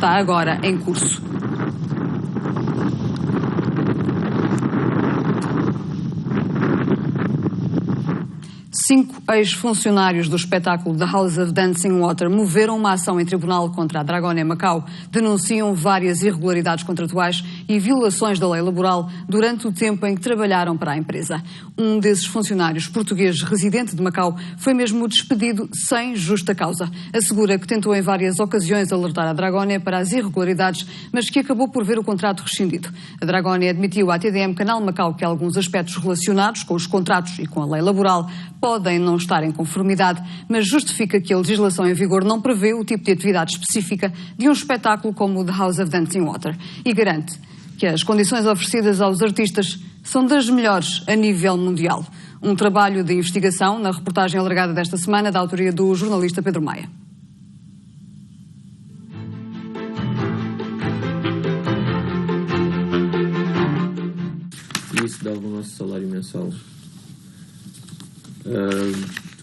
está agora em curso. Cinco ex-funcionários do espetáculo The House of Dancing Water moveram uma ação em tribunal contra a Dragone Macau. Denunciam várias irregularidades contratuais e violações da lei laboral durante o tempo em que trabalharam para a empresa. Um desses funcionários, português residente de Macau, foi mesmo despedido sem justa causa. Assegura que tentou em várias ocasiões alertar a Dragone para as irregularidades, mas que acabou por ver o contrato rescindido. A Dragone admitiu à TDM Canal Macau que alguns aspectos relacionados com os contratos e com a lei laboral podem não estar em conformidade, mas justifica que a legislação em vigor não prevê o tipo de atividade específica de um espetáculo como o The House of Dancing Water e garante que as condições oferecidas aos artistas são das melhores a nível mundial. Um trabalho de investigação na reportagem alargada desta semana da autoria do jornalista Pedro Maia. Isso dava o nosso salário mensal.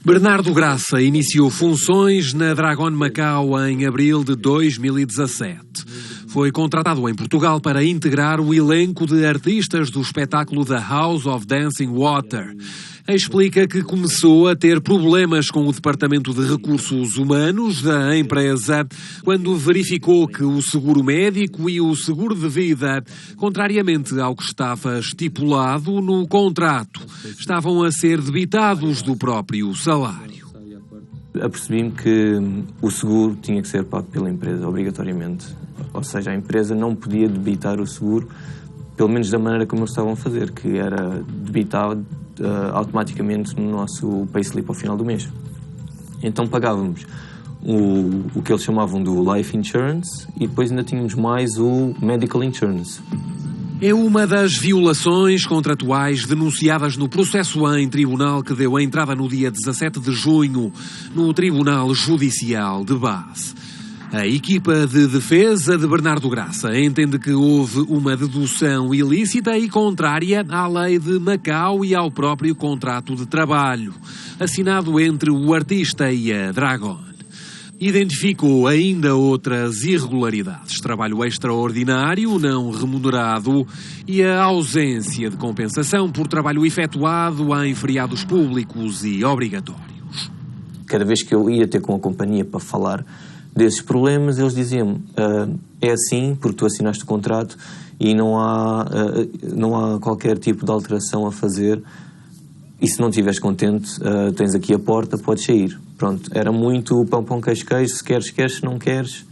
Bernardo Graça iniciou funções na Dragone Macau em abril de 2017. Foi contratado em Portugal para integrar o elenco de artistas do espetáculo The House of Dancing Water. Explica que começou a ter problemas com o Departamento de Recursos Humanos da empresa quando verificou que o seguro médico e o seguro de vida, contrariamente ao que estava estipulado no contrato, estavam a ser debitados do próprio salário. Apercebi-me que o seguro tinha que ser pago pela empresa, obrigatoriamente. Ou seja, a empresa não podia debitar o seguro, pelo menos da maneira como eles estavam a fazer, que era debitado automaticamente no nosso payslip ao final do mês. Então pagávamos o que eles chamavam do Life Insurance e depois ainda tínhamos mais o Medical Insurance. É uma das violações contratuais denunciadas no processo em tribunal que deu a entrada no dia 17 de junho no Tribunal Judicial de Base. A equipa de defesa de Bernardo Graça entende que houve uma dedução ilícita e contrária à lei de Macau e ao próprio contrato de trabalho, assinado entre o artista e a Dragone. Identificou ainda outras irregularidades, trabalho extraordinário, não remunerado e a ausência de compensação por trabalho efetuado em feriados públicos e obrigatórios. Cada vez que eu ia ter com a companhia para falar desses problemas, eles diziam-me, é assim porque tu assinaste o contrato e não há qualquer tipo de alteração a fazer e se não estiveres contente, tens aqui a porta, podes sair. Pronto, era muito pão, queijo, se queres, se não queres,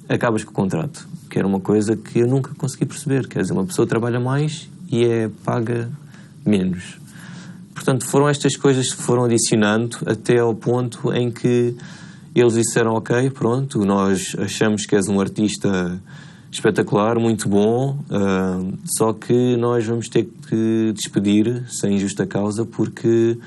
acabas com o contrato. Que era uma coisa que eu nunca consegui perceber, quer dizer, uma pessoa trabalha mais e é paga menos. Portanto, foram estas coisas que foram adicionando até ao ponto em que eles disseram, ok, pronto, nós achamos que és um artista espetacular, muito bom, só que nós vamos ter que despedir sem justa causa porque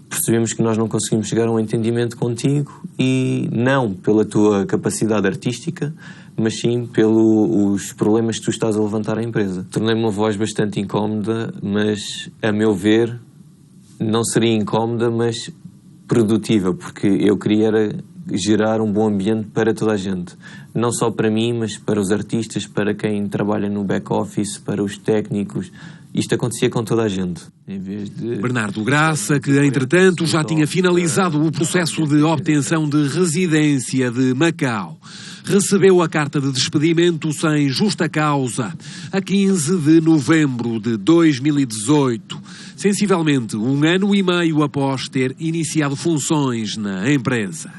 percebemos que nós não conseguimos chegar a um entendimento contigo e não pela tua capacidade artística, mas sim pelos problemas que tu estás a levantar à empresa. Tornei-me uma voz bastante incómoda, mas, a meu ver, não seria incómoda, mas produtiva, porque eu queria gerar um bom ambiente para toda a gente. Não só para mim, mas para os artistas, para quem trabalha no back-office, para os técnicos. Isto acontecia com toda a gente. Bernardo Graça, que entretanto já tinha finalizado o processo de obtenção de residência de Macau, recebeu a carta de despedimento sem justa causa a 15 de novembro de 2018, sensivelmente 1 ano e meio após ter iniciado funções na empresa.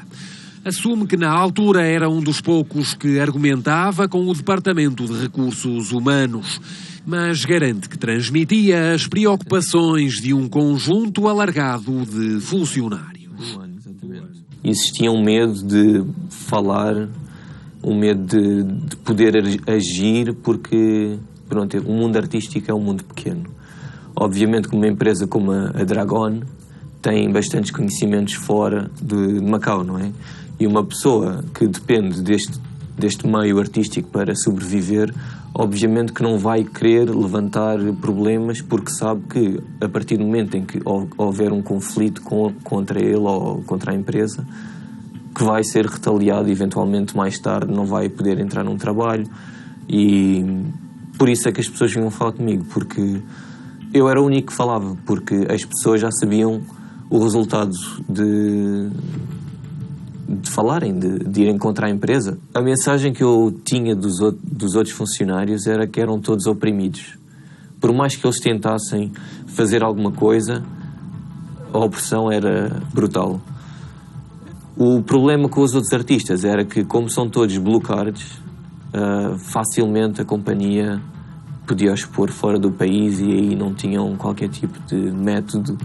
Assume que na altura era um dos poucos que argumentava com o Departamento de Recursos Humanos, mas garante que transmitia as preocupações de um conjunto alargado de funcionários. Existia um medo de falar, um medo de poder agir, porque pronto, o mundo artístico é um mundo pequeno. Obviamente que uma empresa como a Dragone tem bastantes conhecimentos fora de Macau, não é? E uma pessoa que depende deste meio artístico para sobreviver, obviamente que não vai querer levantar problemas porque sabe que a partir do momento em que houver um conflito contra ele ou contra a empresa, que vai ser retaliado eventualmente mais tarde, não vai poder entrar num trabalho. E por isso é que as pessoas vinham falar comigo, porque eu era o único que falava, porque as pessoas já sabiam o resultado de falarem, de irem contra a empresa. A mensagem que eu tinha dos outros funcionários era que eram todos oprimidos. Por mais que eles tentassem fazer alguma coisa, a opressão era brutal. O problema com os outros artistas era que, como são todos blue cards, facilmente a companhia podia os pôr fora do país e aí não tinham qualquer tipo de método,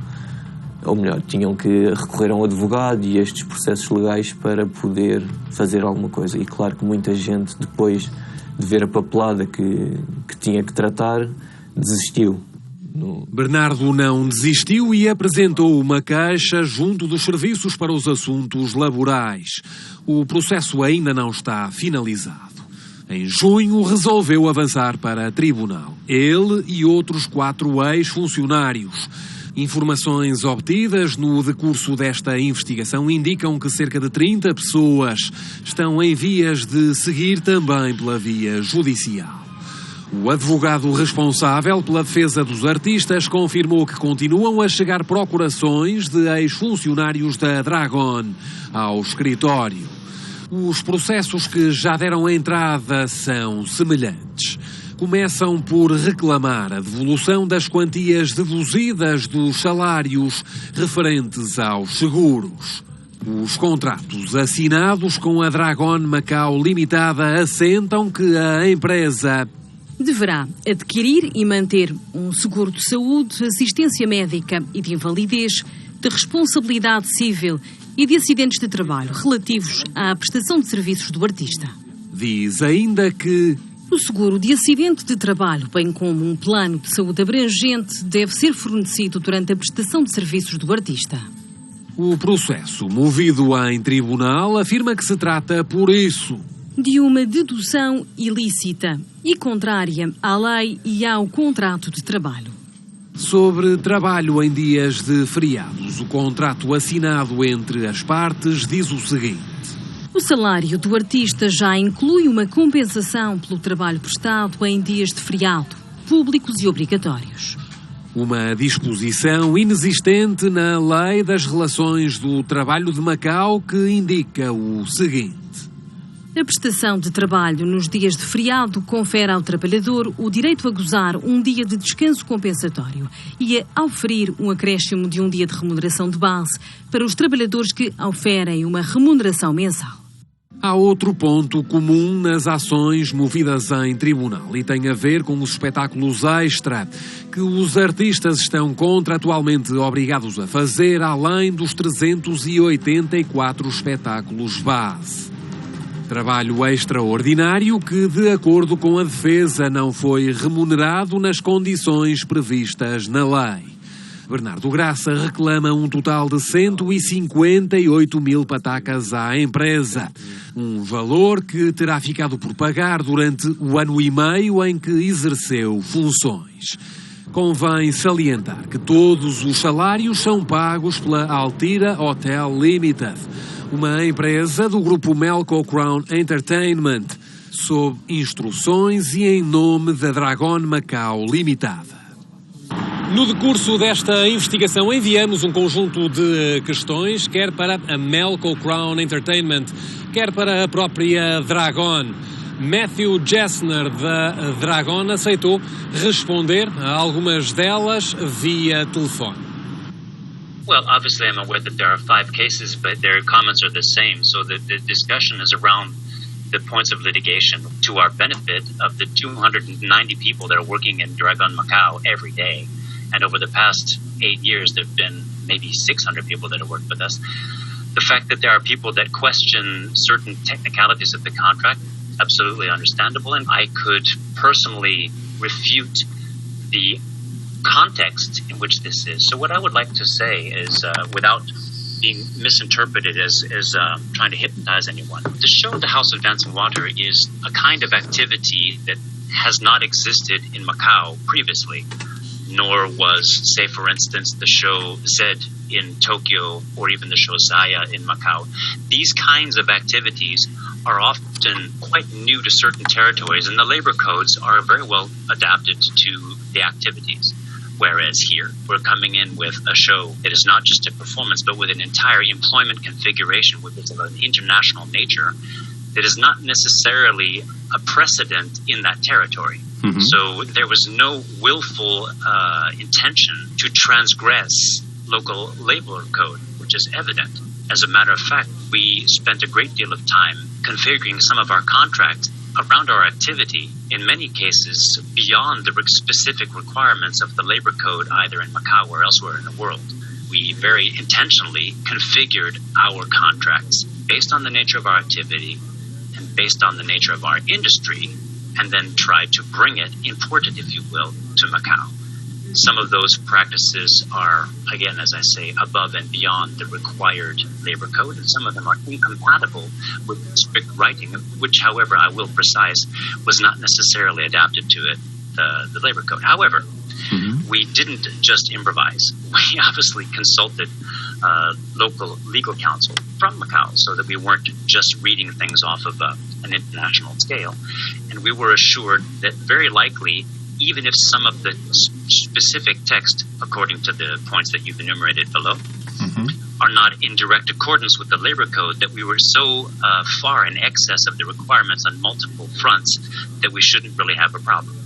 ou melhor, tinham que recorrer a um advogado e estes processos legais para poder fazer alguma coisa. E claro que muita gente, depois de ver a papelada que tinha que tratar, desistiu. Bernardo não desistiu e apresentou uma queixa junto dos Serviços para os Assuntos Laborais. O processo ainda não está finalizado. Em junho, resolveu avançar para tribunal. Ele e outros 4 ex-funcionários. Informações obtidas no decurso desta investigação indicam que cerca de 30 pessoas estão em vias de seguir também pela via judicial. O advogado responsável pela defesa dos artistas confirmou que continuam a chegar procurações de ex-funcionários da Dragon ao escritório. Os processos que já deram entrada são semelhantes. Começam por reclamar a devolução das quantias deduzidas dos salários referentes aos seguros. Os contratos assinados com a Dragon Macau Limitada assentam que a empresa deverá adquirir e manter um seguro de saúde, assistência médica e de invalidez, de responsabilidade civil e de acidentes de trabalho relativos à prestação de serviços do artista. Diz ainda que o seguro de acidente de trabalho, bem como um plano de saúde abrangente, deve ser fornecido durante a prestação de serviços do artista. O processo, movido em tribunal, afirma que se trata, por isso, de uma dedução ilícita e contrária à lei e ao contrato de trabalho. Sobre trabalho em dias de feriados, o contrato assinado entre as partes diz o seguinte: o salário do artista já inclui uma compensação pelo trabalho prestado em dias de feriado, públicos e obrigatórios. Uma disposição inexistente na Lei das Relações do Trabalho de Macau que indica o seguinte: a prestação de trabalho nos dias de feriado confere ao trabalhador o direito a gozar um dia de descanso compensatório e a oferir um acréscimo de um dia de remuneração de base para os trabalhadores que oferem uma remuneração mensal. Há outro ponto comum nas ações movidas em tribunal e tem a ver com os espetáculos extra que os artistas estão contratualmente obrigados a fazer além dos 384 espetáculos base. Trabalho extraordinário que, de acordo com a defesa, não foi remunerado nas condições previstas na lei. Bernardo Graça reclama um total de 158 mil patacas à empresa. Um valor que terá ficado por pagar durante o ano e meio em que exerceu funções. Convém salientar que todos os salários são pagos pela Altira Hotel Limited, uma empresa do grupo Melco Crown Entertainment, sob instruções e em nome da Dragon Macau Limitada. No decurso desta investigação enviamos um conjunto de questões, quer para a Melco Crown Entertainment, quer para a própria Dragon. Matthew Jessner, da Dragon, aceitou responder a algumas delas via telefone. Well, obviously I'm aware that there are 5 cases, but their comments are the same. So the discussion is around the points of litigation to our benefit of the 290 people that are working in Dragon Macau every day. And over the past 8 years, there have been maybe 600 people that have worked with us. The fact that there are people that question certain technicalities of the contract, absolutely understandable. And I could personally refute the context in which this is. So what I would like to say is, without being misinterpreted as trying to hypnotize anyone, to show the House of Dancing Water is a kind of activity that has not existed in Macau previously. nor was, say, for instance, the show Zed in Tokyo or even the show Zaya in Macau. These kinds of activities are often quite new to certain territories, and the labor codes are very well adapted to the activities. Whereas here, we're coming in with a show that is not just a performance, but with an entire employment configuration which is of an international nature that is not necessarily a precedent in that territory. Mm-hmm. So there was no willful intention to transgress local labor code, which is evident. As a matter of fact, we spent a great deal of time configuring some of our contracts around our activity, in many cases beyond the specific requirements of the labor code, either in Macau or elsewhere in the world. We very intentionally configured our contracts based on the nature of our activity and based on the nature of our industry, and then tried to bring it, import it, if you will, to Macau. Some of those practices are, again, as I say, above and beyond the required labor code, and some of them are incompatible with strict writing, which, however, I will precise, was not necessarily adapted to it, the labor code. However, we didn't just improvise. We obviously consulted local legal counsel from Macau so that we weren't just reading things off of an international scale. And we were assured that very likely, even if some of the specific text, according to the points that you've enumerated below, are not in direct accordance with the labor code, that we were so far in excess of the requirements on multiple fronts that we shouldn't really have a problem.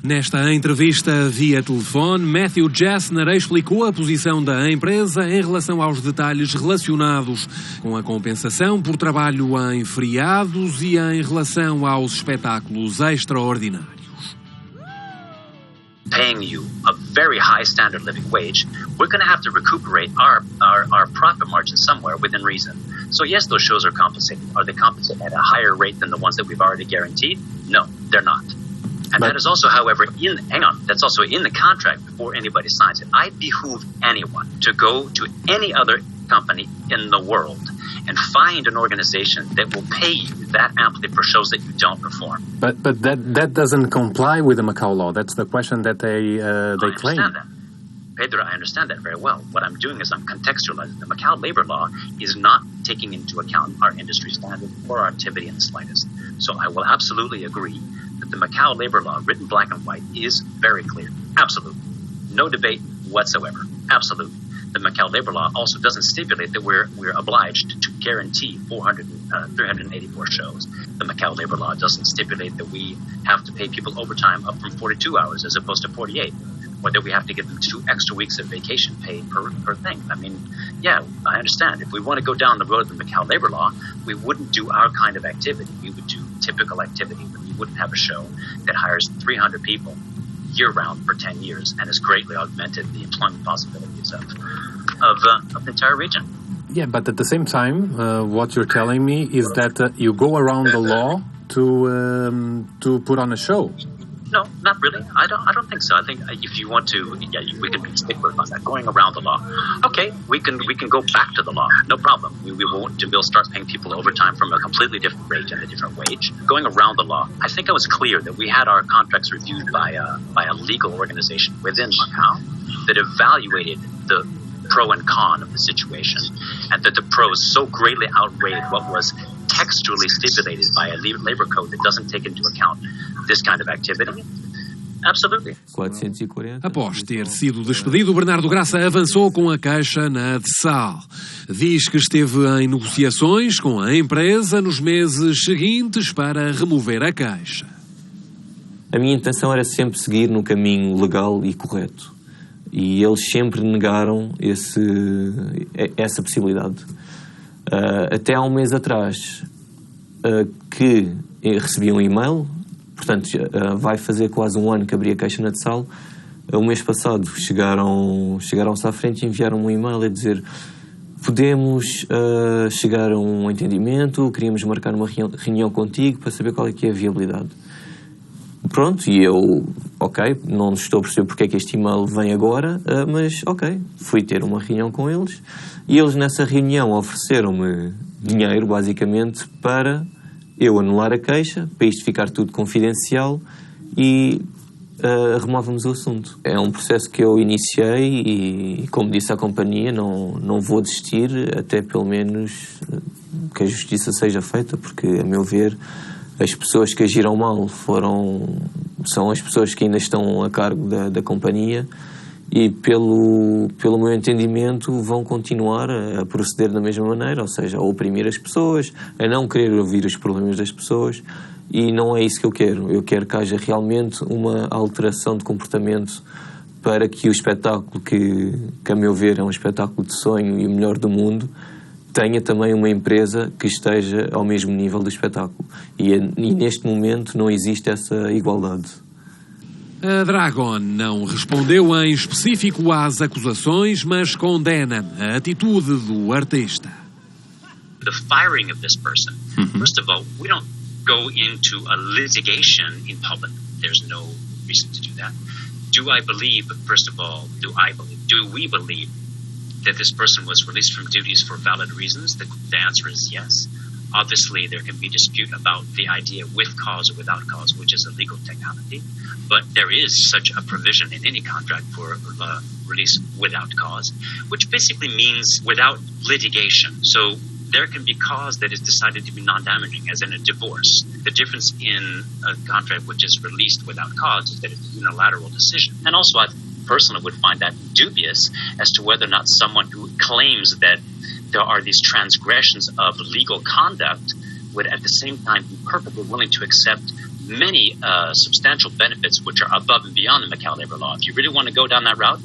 Nesta entrevista via telefone, Matthew Gessner explicou a posição da empresa em relação aos detalhes relacionados com a compensação por trabalho em feriados e em relação aos espetáculos extraordinários. Paying you a very high standard living wage, we're going to have to recuperate our profit margin somewhere within reason. So yes, those shows are compensated. Are they compensated at a higher rate than the ones that we've already guaranteed? No, they're not. And that is also, however, that's also in the contract before anybody signs it. I behoove anyone to go to any other company in the world and find an organization that will pay you that amply for shows that you don't perform. But that doesn't comply with the Macau law. That's the question that they claim. I understand that. Pedro, I understand that very well. What I'm doing is I'm contextualizing. The Macau labor law is not taking into account our industry standards or our activity in the slightest. So I will absolutely agree that the Macau labor law, written black and white, is very clear. Absolutely. No debate whatsoever. Absolutely. The Macau labor law also doesn't stipulate that we're obliged to guarantee 384 shows. The Macau labor law doesn't stipulate that we have to pay people overtime up from 42 hours as opposed to 48, or that we have to give them 2 extra weeks of vacation pay per thing. I mean, yeah, I understand. If we want to go down the road of the Macau labor law, we wouldn't do our kind of activity. We would do typical activity, but we wouldn't have a show that hires 300 people year-round for 10 years and has greatly augmented the employment possibilities of the entire region. Yeah, but at the same time, what you're telling me is that you go around the law to put on a show. No, not really. I don't think so. I think if you want to, we can be sticklers on that. Going around the law, okay, we can go back to the law. No problem. We'll start paying people overtime from a completely different rate and a different wage. Going around the law, I think it was clear that we had our contracts reviewed by a legal organization within Macau that evaluated the pro and con of the situation, and that the pros so greatly outweighed what was textually stipulated by a labor code that doesn't take into account this kind of activity. Absolutely. Após ter sido despedido, Bernardo Graça avançou com a queixa na ADSAL. Diz que esteve em negociações com a empresa nos meses seguintes para remover a queixa. A minha intenção era sempre seguir no caminho legal e correto. E eles sempre negaram essa possibilidade. Até há um mês atrás que recebi um e-mail, portanto vai fazer quase um ano que abri a queixa na ADSAL. O mês passado chegaram-se à frente e enviaram um e-mail a dizer: podemos chegar a um entendimento, queríamos marcar uma reunião contigo para saber qual é que é a viabilidade. Pronto, e eu, ok, não estou a perceber porque é que este e-mail vem agora, mas ok, fui ter uma reunião com eles e eles nessa reunião ofereceram-me dinheiro, basicamente, para eu anular a queixa, para isto ficar tudo confidencial e removemos o assunto. É um processo que eu iniciei e, como disse à companhia, não vou desistir até pelo menos que a justiça seja feita, porque, a meu ver, as pessoas que agiram mal são as pessoas que ainda estão a cargo da companhia e, pelo meu entendimento, vão continuar a proceder da mesma maneira, ou seja, a oprimir as pessoas, a não querer ouvir os problemas das pessoas. E não é isso que eu quero. Eu quero que haja realmente uma alteração de comportamento para que o espetáculo, que a meu ver é um espetáculo de sonho e o melhor do mundo, tenha também uma empresa que esteja ao mesmo nível do espetáculo. E neste momento não existe essa igualdade. A Dragon não respondeu em específico às acusações, mas condena a atitude do artista. The firing of this person, first of all, we don't go into a litigation in public. There's no reason to do that. Do I believe, first of all, do we believe that this person was released from duties for valid reasons? The answer is yes. Obviously, there can be dispute about the idea with cause or without cause, which is a legal technicality. But there is such a provision in any contract for release without cause, which basically means without litigation. So there can be cause that is decided to be non-damaging, as in a divorce. The difference in a contract which is released without cause is that it's a unilateral decision. And also, I personally would find that dubious as to whether or not someone who claims that there are these transgressions of legal conduct would at the same time be perfectly willing to accept many substantial benefits which are above and beyond the Macau labor law. If you really want to go down that route,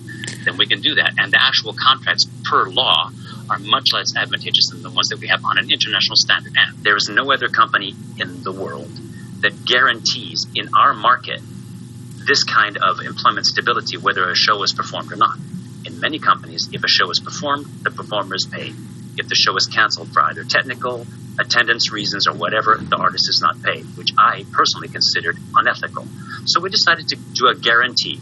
then we can do that. And the actual contracts per law are much less advantageous than the ones that we have on an international standard. And there is no other company in the world that guarantees in our market this kind of employment stability, whether a show is performed or not. In many companies, if a show is performed, the performer is paid. If the show is canceled for either technical, attendance reasons, or whatever, the artist is not paid, which I personally considered unethical. So we decided to do a guarantee.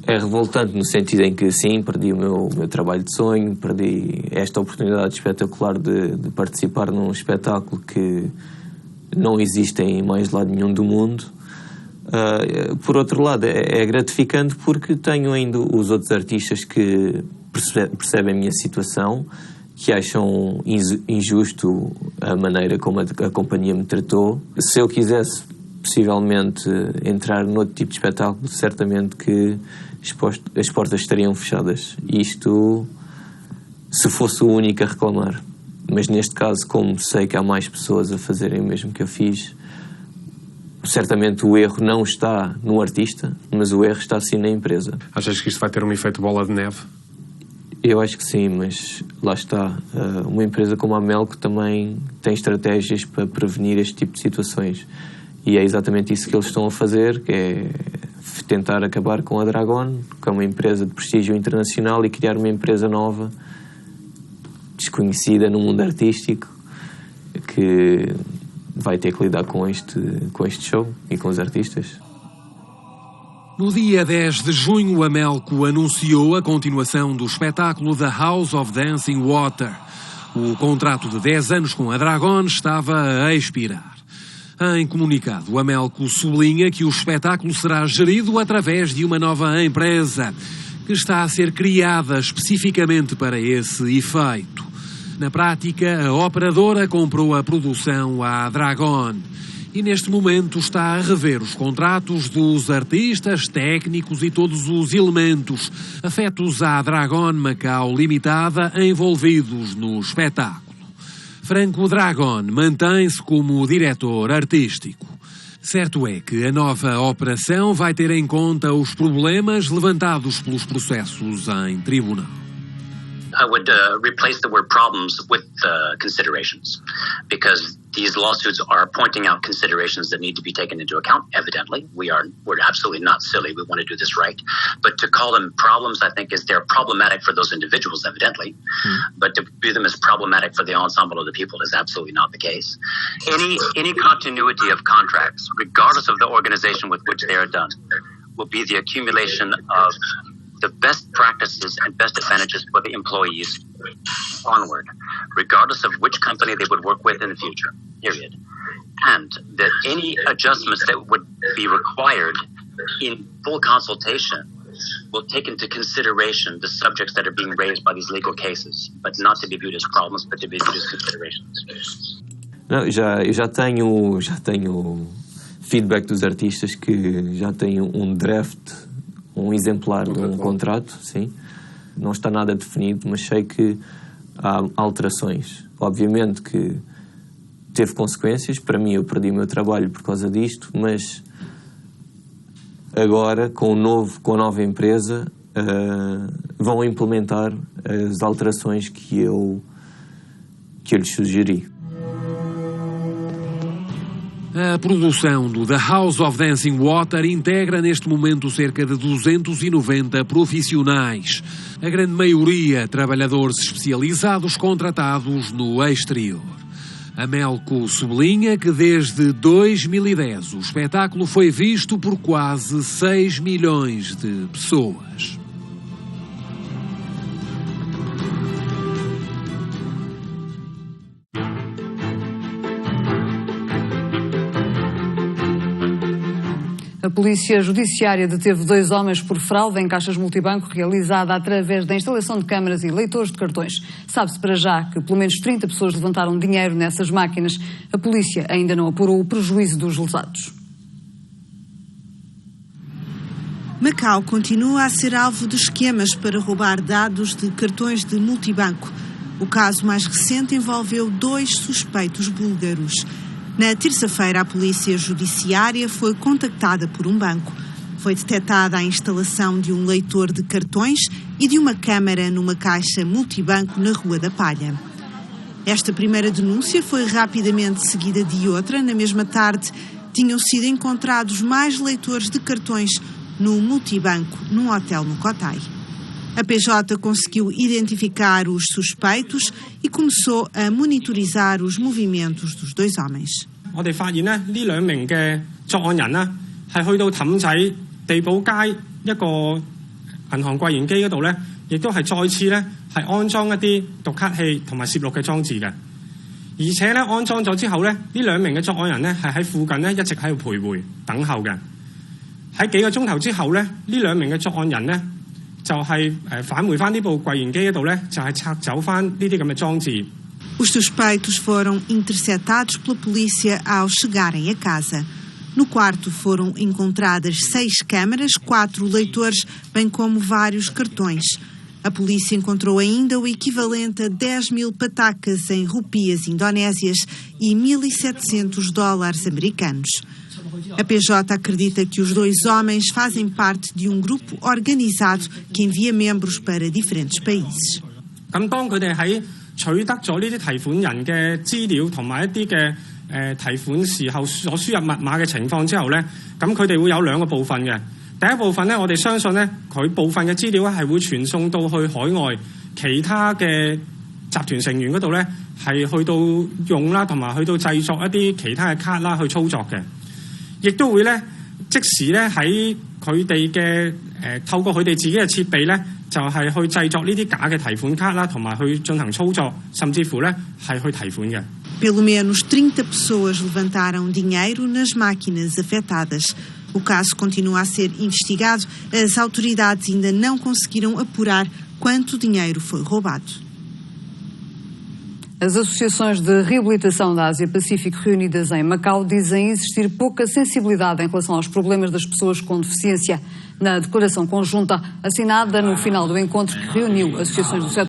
É revoltante no sentido em que, sim, perdi o meu trabalho de sonho, perdi esta oportunidade espetacular de participar num espetáculo que não existe em mais lado nenhum do mundo. Por outro lado, é gratificante porque tenho ainda os outros artistas que percebem a minha situação, que acham injusto a maneira como a companhia me tratou. Se eu quisesse, possivelmente, entrar noutro tipo de espetáculo, certamente que as portas estariam fechadas. Isto, se fosse o único a reclamar. Mas neste caso, como sei que há mais pessoas a fazerem o mesmo que eu fiz, certamente o erro não está no artista, mas o erro está sim na empresa. Achas que isto vai ter um efeito bola de neve? Eu acho que sim, mas lá está. Uma empresa como a Melco também tem estratégias para prevenir este tipo de situações. E é exatamente isso que eles estão a fazer, que é tentar acabar com a Dragon, que é uma empresa de prestígio internacional, e criar uma empresa nova, desconhecida no mundo artístico, que vai ter que lidar com este show e com os artistas. No dia 10 de junho, a Melco anunciou a continuação do espetáculo The House of Dancing Water. O contrato de 10 anos com a Dragon estava a expirar. Em comunicado, a Melco sublinha que o espetáculo será gerido através de uma nova empresa, que está a ser criada especificamente para esse efeito. Na prática, a operadora comprou a produção à Dragon e neste momento está a rever os contratos dos artistas, técnicos e todos os elementos afetos à Dragon Macau Limitada envolvidos no espetáculo. Franco Dragon mantém-se como diretor artístico. Certo é que a nova operação vai ter em conta os problemas levantados pelos processos em tribunal. I would replace the word problems with considerations, because these lawsuits are pointing out considerations that need to be taken into account. Evidently, we're absolutely not silly. We want to do this right. But to call them problems, I think, is they're problematic for those individuals, evidently. But to view them as problematic for the ensemble of the people is absolutely not the case. Any continuity of contracts, regardless of the organization with which they are done, will be the accumulation of the best practices and best advantages for the employees onward, regardless of which company they would work with in the future, period. And that any adjustments that would be required in full consultation will take into consideration the subjects that are being raised by these legal cases, but not to be viewed as problems, but to be viewed as considerations. Não, eu já tenho feedback dos artistas que já têm um draft, um exemplar de um contrato, sim. Não está nada definido, mas sei que há alterações. Obviamente que teve consequências. Para mim, eu perdi o meu trabalho por causa disto, mas agora, com a nova empresa, vão implementar as alterações que eu lhes sugeri. A produção do The House of Dancing Water integra neste momento cerca de 290 profissionais. A grande maioria trabalhadores especializados contratados no exterior. A Melco sublinha que desde 2010 o espetáculo foi visto por quase 6 milhões de pessoas. A Polícia Judiciária deteve 2 homens por fraude em caixas multibanco realizada através da instalação de câmaras e leitores de cartões. Sabe-se para já que pelo menos 30 pessoas levantaram dinheiro nessas máquinas. A polícia ainda não apurou o prejuízo dos lesados. Macau continua a ser alvo de esquemas para roubar dados de cartões de multibanco. O caso mais recente envolveu 2 suspeitos búlgaros. Na terça-feira, a Polícia Judiciária foi contactada por um banco. Foi detectada a instalação de um leitor de cartões e de uma câmara numa caixa multibanco na Rua da Palha. Esta primeira denúncia foi rapidamente seguida de outra. Na mesma tarde, tinham sido encontrados mais leitores de cartões no multibanco, num hotel no Cotai. A PJ conseguiu identificar os suspeitos e começou a monitorizar os movimentos dos 2 homens. 我哋發現呢2名嘅作案人呢，係去到氹仔地堡街一個銀行櫃員機嗰度呢，亦都係再次呢係安裝一啲讀卡器同埋攝錄嘅裝置嘅，而且呢安裝咗之後呢，呢2名嘅作案人呢係喺附近呢一直喺度徘徊等候嘅。喺幾個鐘頭之後呢，呢2名嘅作案人呢就係返回翻呢部櫃員機嗰度呢，就係拆走翻呢啲咁嘅裝置。Os suspeitos foram interceptados pela polícia ao chegarem a casa. No quarto foram encontradas 6 câmaras, 4 leitores, bem como vários cartões. A polícia encontrou ainda o equivalente a 10.000 patacas em rupias indonésias e $1.700 americanos. A PJ acredita que os 2 homens fazem parte de um grupo organizado que envia membros para diferentes países. 咁當佢哋喺取得咗呢啲提款人嘅資料同埋一啲嘅提款時候所輸入密碼嘅情況之後呢，咁佢哋會有2個部分嘅。第一部分呢，我哋相信呢，佢部分嘅資料係會傳送到去海外其他嘅集團成員嗰度呢，係去到用啦，同埋去到製作一啲其他嘅卡啦去操作嘅，亦都會呢，即時呢喺佢哋嘅透過佢哋自己嘅設備呢，就係去製作呢啲假嘅提款卡啦，同埋去進行操作，甚至乎呢係去提款嘅。Pelo menos 30 pessoas levantaram dinheiro nas máquinas afetadas. O caso continua a ser investigado. As autoridades ainda não conseguiram apurar quanto dinheiro foi roubado. As associações de reabilitação da Ásia-Pacífico reunidas em Macau dizem existir pouca sensibilidade em relação aos problemas das pessoas com deficiência. Na declaração conjunta assinada no final do encontro que reuniu associações do setor